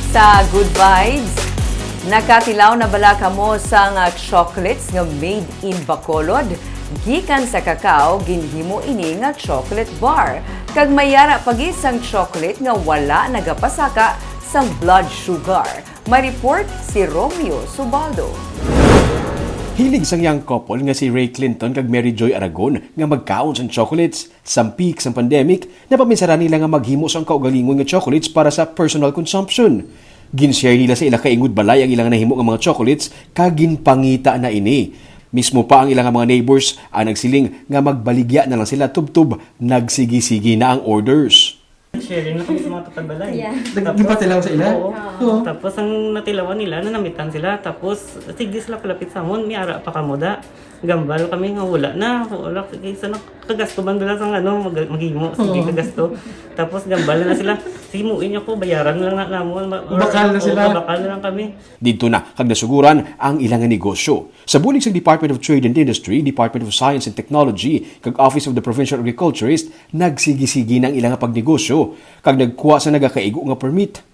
Sa Good Vibes, nakatilaw na bala kamo sa nga chocolates nga made in Bacolod. Gikan sa kakao, ginhimo ini nga chocolate bar. Kag mayara pagi sang chocolate nga wala nagapasaka sang blood sugar. May report si Romeo Subaldo. Hilig sang young couple nga si Ray Clinton kag Mary Joy Aragon nga magkaon sang chocolates. Sa peak sang pandemic, napaminsara nila nga maghimo sang kaugalingon nga chocolates para sa personal consumption. Ginshare nila sa ila kaingud balay ang ilang nahimo nga mga chocolates kag ginpangita na ini. Mismo pa ang ilang mga neighbors ang nagsiling nga magbaligya na lang sila tubtub, nagsigi-sigi na ang orders. Sharing na kami sa mga tatagbalay. Yeah. Nagpatilaw sa ila? Oo. Tapos ang natilawan nila, nanamitan sila. Tapos sige sila palapit sa amon, may ara pa kamoda. Gambal kami nga wala na. Wala, kaysa na kagasto man bila sa maghimo. Sige kagasto. Tapos gambal na sila. Simuin niyo ko, bayaran lang na namon. Bakal na sila. Bakal na lang kami. Dito na kag nasuguran ang ilang negosyo. Sa bulig sa Department of Trade and Industry, Department of Science and Technology, kag Office of the Provincial Agriculturist, nagsigi-sigi ng ilang pagnegosyo kag nagkuha sa nagakaigo nga permit.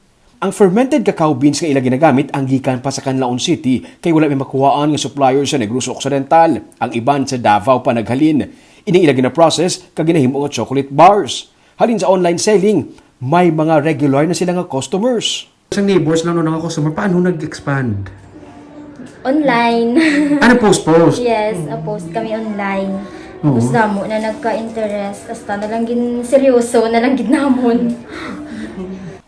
Ang fermented cacao beans nga ila ginagamit ang gikan pa sa Canlaon City kay wala may makuhaan nga supplier sa Negros Occidental. Ang iban sa Davao pa naghalin. Ining ila gina-process kag ginahimo nga chocolate bars. Halin sa online selling, may mga regular na sila nga customers. Sa neighbors lang ng customer, paano nag-expand? Online. Ano post-post? Yes, post kami online. Oo. Gusto mo na nagka-interest. Hasta na lang seryoso, na lang ginamon.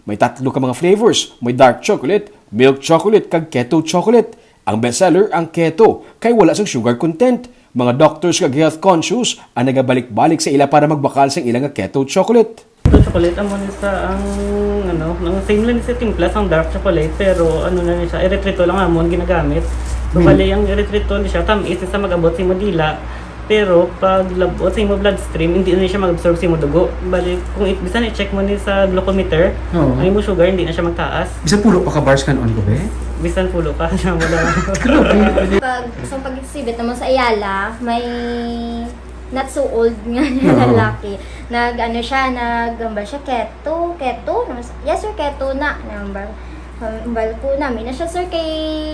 May tatlo ka mga flavors. May dark chocolate, milk chocolate, kag keto chocolate. Ang bestseller ang keto, kay wala sang sugar content. Mga doctors kag health conscious ang nagabalik-balik sa ila para magbakal sang ilang nga keto chocolate. Ito chocolate amon sa ang nang same lang sa timpla ang dark chocolate pero ano na siya erythritol lang amon ginagamit. So bali ang erythritol siya tamis sa magabot si modila. Pero pag labot sa imo bloodstream, hindi na siya mag-absorb sa imo dugo. Bali, kung bisan i-check mo ni sa glucometer, Oo. ang imo sugar hindi na siya magtaas. Bisa pulo pa ka bars kan on ko be? Bisan pulo ka na wala. Pag-exhibit naman sa Ayala, may not so old nga na lalaki. Nag-ano siya, nag-ambal siya, keto. Yes sir, keto na. Ambal ko namin na siya, sir,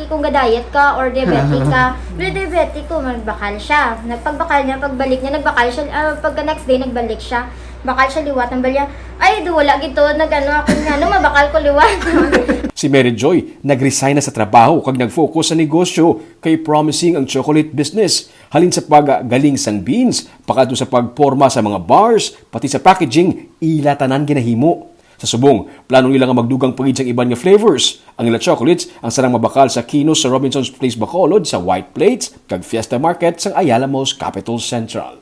kung ga-diet ka or diabetic ka. Pero diabetic ko, magbakal siya. Nagpagbakal niya, pagbalik niya, nagbakal siya. Pagka next day, nagbalik siya. Bakal siya liwat, ang balya. Ay, wala gito, nag-ano ako nga, mabakal ko liwat. Si Mary Joy nag-resign na sa trabaho kag nag-focus sa negosyo kay promising ang chocolate business. Halin sa paggaling sang beans, pakadto sa pagporma sa mga bars, pati sa packaging, ila tanan ginahimo. Sa subong, plano nila nga magdugang pangid sang iban nga flavors. Ang ila chocolates ang sarang mabakal sa Kinos sa Robinson's Place Bacolod sa White Plates kag Fiesta Market sang Ayala Malls Capital Central.